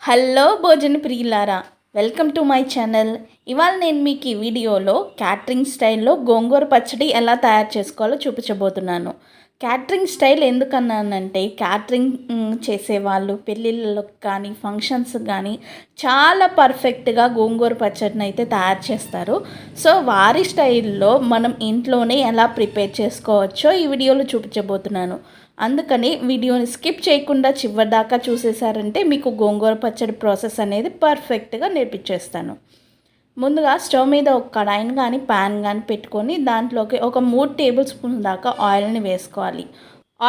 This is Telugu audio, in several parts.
హలో భోజన ప్రియులారా, వెల్కమ్ టు మై ఛానల్. ఇవాళ నేను మీకు ఈ వీడియోలో క్యాటరింగ్ స్టైల్లో గోంగూర పచ్చడి ఎలా తయారు చేసుకోవాలో చూపించబోతున్నాను. క్యాటరింగ్ స్టైల్ ఎందుకన్నానంటే క్యాటరింగ్ చేసేవాళ్ళు పెళ్ళిళ్ళకు కానీ ఫంక్షన్స్ కానీ చాలా పర్ఫెక్ట్గా గోంగూర పచ్చడిని అయితే తయారు చేస్తారు. సో వారి స్టైల్లో మనం ఇంట్లోనే ఎలా ప్రిపేర్ చేసుకోవచ్చో ఈ వీడియోలో చూపించబోతున్నాను. అందుకని వీడియోని స్కిప్ చేయకుండా చివరిదాకా చూసేసారంటే మీకు గోంగూర పచ్చడి ప్రాసెస్ అనేది పర్ఫెక్ట్గా నేర్పించేస్తాను. ముందుగా స్టవ్ మీద ఒక కడాయిని కానీ ప్యాన్ కానీ పెట్టుకొని దాంట్లోకి ఒక 3 టేబుల్ స్పూన్ దాకా ఆయిల్ని వేసుకోవాలి.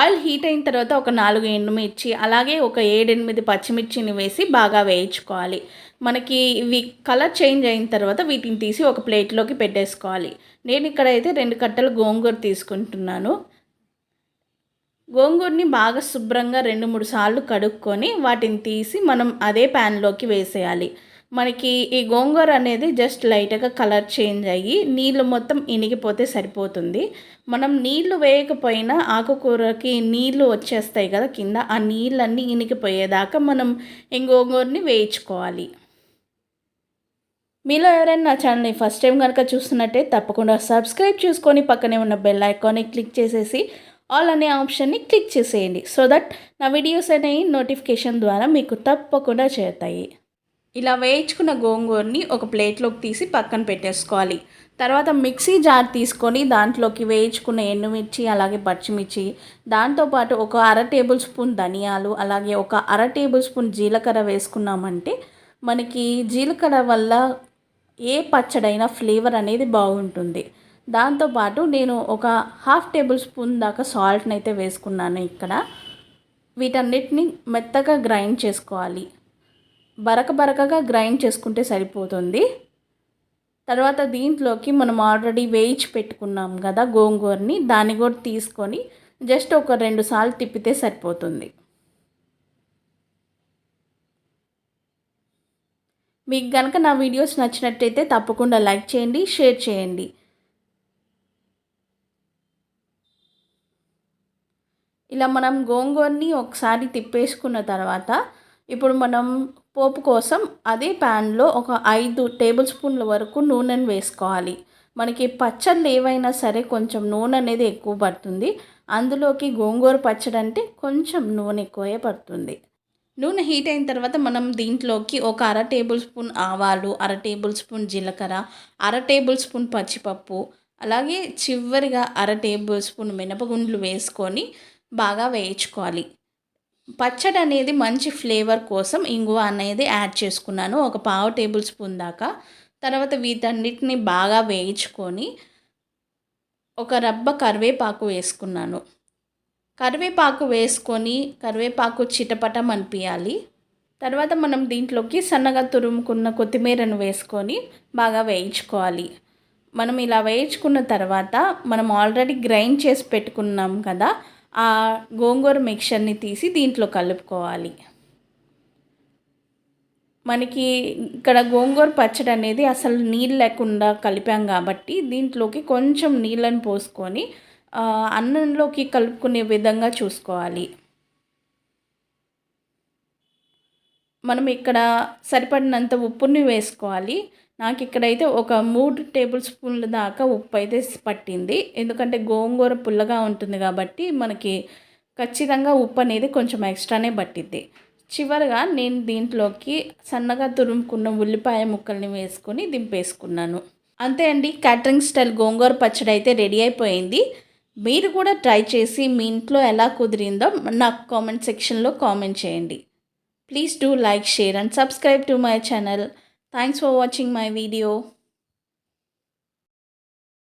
ఆయిల్ హీట్ అయిన తర్వాత ఒక 4 ఎండుమిర్చి అలాగే ఒక 7-8 పచ్చిమిర్చిని వేసి బాగా వేయించుకోవాలి. మనకి ఇవి కలర్ చేంజ్ అయిన తర్వాత వీటిని తీసి ఒక ప్లేట్లోకి పెట్టేసుకోవాలి. నేను ఇక్కడైతే 2 కట్టలు గోంగూర తీసుకుంటున్నాను. గోంగూరని బాగా శుభ్రంగా 2-3 సార్లు కడుక్కొని వాటిని తీసి మనం అదే ప్యాన్లోకి వేసేయాలి. మనకి ఈ గోంగూర అనేది జస్ట్ లైట్గా కలర్ చేంజ్ అయ్యి నీళ్ళు మొత్తం ఇనిగిపోతే సరిపోతుంది. మనం నీళ్లు వేయకపోయినా ఆకుకూరకి నీళ్లు వచ్చేస్తాయి కదా కింద, ఆ నీళ్ళన్నీ ఇనిగిపోయేదాకా మనం ఈ గోంగూరని వేయించుకోవాలి. మీలో ఎవరైనా నా ఛానల్ని ఫస్ట్ టైం కనుక చూస్తున్నట్టే తప్పకుండా సబ్స్క్రైబ్ చేసుకొని పక్కనే ఉన్న బెల్ ఐకాన్ని క్లిక్ చేసేసి ఆల్ అనే ఆప్షన్ని క్లిక్ చేసేయండి. సో దట్ నా వీడియోస్ అనేవి నోటిఫికేషన్ ద్వారా మీకు తప్పకుండా చేరుతాయి. ఇలా వేయించుకున్న గోంగూరని ఒక ప్లేట్లోకి తీసి పక్కన పెట్టేసుకోవాలి. తర్వాత మిక్సీ జార్ తీసుకొని దాంట్లోకి వేయించుకున్న ఎండుమిర్చి అలాగే పచ్చిమిర్చి, దాంతోపాటు ఒక 1/2 టేబుల్ స్పూన్ ధనియాలు అలాగే ఒక 1/2 టేబుల్ స్పూన్ జీలకర్ర వేసుకున్నామంటే మనకి జీలకర్ర వల్ల ఏ పచ్చడైనా ఫ్లేవర్ అనేది బాగుంటుంది. దాంతోపాటు నేను ఒక 1/2 టేబుల్ స్పూన్ దాకా సాల్ట్ని అయితే వేసుకున్నాను. ఇక్కడ వీటన్నిటిని మెత్తగా గ్రైండ్ చేసుకోవాలి. బరకగా గ్రైండ్ చేసుకుంటే సరిపోతుంది. తర్వాత దీంట్లోకి మనం ఆల్రెడీ వేయించి పెట్టుకున్నాం కదా గోంగూరని, దాన్ని కూడా తీసుకొని జస్ట్ ఒక 2 సార్లు తిప్పితే సరిపోతుంది. మీకు కనుక నా వీడియోస్ నచ్చినట్టయితే తప్పకుండా లైక్ చేయండి, షేర్ చేయండి. ఇలా మనం గోంగూరని ఒకసారి తిప్పేసుకున్న తర్వాత ఇప్పుడు మనం పోపు కోసం అదే ప్యాన్లో ఒక 5 టేబుల్ స్పూన్ల వరకు నూనెను వేసుకోవాలి. మనకి పచ్చళ్ళు ఏవైనా సరే కొంచెం నూనె అనేది ఎక్కువ పడుతుంది. అందులోకి గోంగూర పచ్చడి అంటే కొంచెం నూనె ఎక్కువే పడుతుంది. నూనె హీట్ అయిన తర్వాత మనం దీంట్లోకి ఒక 1/2 టేబుల్ స్పూన్ ఆవాలు, 1/2 టేబుల్ స్పూన్ జీలకర్ర, 1/2 టేబుల్ స్పూన్ పచ్చిపప్పు అలాగే చివరిగా 1/2 టేబుల్ స్పూన్ మినపగుండ్లు వేసుకొని బాగా వేయించుకోవాలి. పచ్చడి అనేది మంచి ఫ్లేవర్ కోసం ఇంగువ అనేది యాడ్ చేసుకున్నాను ఒక 1/2 టేబుల్ స్పూన్ దాకా. తర్వాత వీటన్నిటిని బాగా వేయించుకొని ఒక రబ్బ కరివేపాకు వేసుకున్నాను. కరివేపాకు వేసుకొని కరివేపాకు చిటపటం అనిపించాలి. తర్వాత మనం దీంట్లోకి సన్నగా తురుముకున్న కొత్తిమీరను వేసుకొని బాగా వేయించుకోవాలి. మనం ఇలా వేయించుకున్న తర్వాత మనం ఆల్రెడీ గ్రైండ్ చేసి పెట్టుకున్నాం కదా ఆ గోంగూర మిక్చర్ని తీసి దీంట్లో కలుపుకోవాలి. మనకి ఇక్కడ గోంగూర పచ్చడి అనేది అసలు నీళ్ళు లేకుండా కలిపాం కాబట్టి దీంట్లోకి కొంచెం నీళ్ళని పోసుకొని అన్నంలోకి కలుపుకునే విధంగా చూసుకోవాలి. మనం ఇక్కడ సరిపడినంత ఉప్పుని వేసుకోవాలి. నాకు ఇక్కడైతే ఒక 3 టేబుల్ స్పూన్ల దాకా ఉప్పు అయితే పట్టింది. ఎందుకంటే గోంగూర పుల్లగా ఉంటుంది కాబట్టి మనకి ఖచ్చితంగా ఉప్పు అనేది కొంచెం ఎక్స్ట్రానే పట్టిద్ది. చివరిగా నేను దీంట్లోకి సన్నగా తురుముకున్న ఉల్లిపాయ ముక్కల్ని వేసుకొని దింపేసుకున్నాను. అంతే అండి, క్యాటరింగ్ స్టైల్ గోంగూర పచ్చడి అయితే రెడీ అయిపోయింది. మీరు కూడా ట్రై చేసి మీ ఇంట్లో ఎలా కుదిరిందో నాకు కామెంట్ సెక్షన్లో కామెంట్ చేయండి. Please do like, share and subscribe to my channel. Thanks for watching my video.